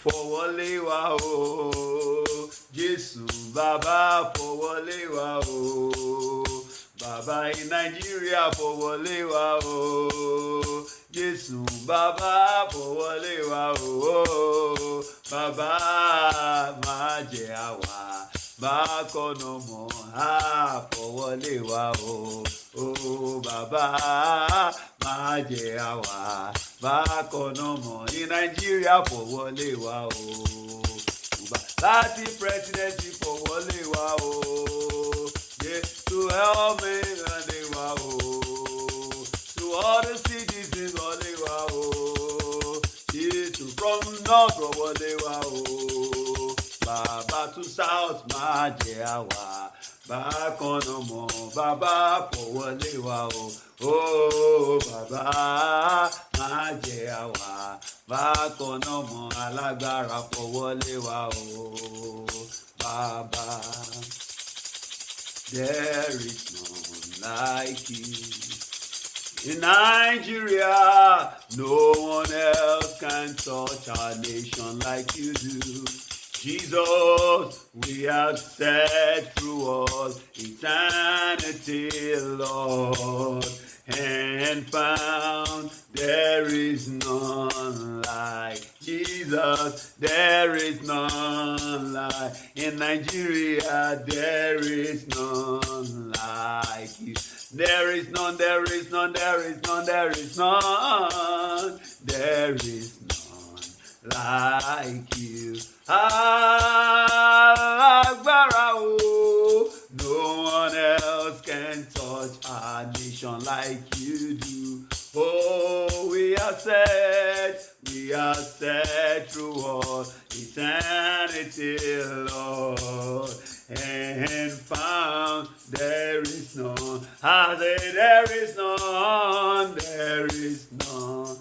fọwọ́lé wa o. Jésù bàbá fọwọ́lé wa o. Bàbá in Nigeria fọwọ́lé wa o. Jésù bàbá fọwọ́lé wa o. Bàbá máa jẹ́ àwa bákanná mọ́ àfọwọ́lé wa o. Bàbá máa jẹ́ àwa bákanná mọ́ ní Nàìjíríà fọwọ́lé wa o. Láti pírẹsidẹ́ntì fọwọ́lé wa o. To help me wọlé wa o. To all the citizens wọlé wa o. To from north wọlé wa o. Bàbá to south máa jẹ́ àwa bákanná mọ́ bàbá fọwọ́lé wa o. Bàbá máa jẹ́ àwa bákanná mọ́ alágbára fọwọ́lé wa o. Bàbá, there is none like you. In Nigeria, no one else can touch our nation like you do. Jesus, we have said through all eternity, Lord, and found there is none like Jesus. There is none like in Nigeria. There is none like you. There is none. There is none. There is none. There is none. There is none like you. Alágbára o, no one else can touch our nation like you do. We are set through all eternity, Lord, and found there is none. I say there is none like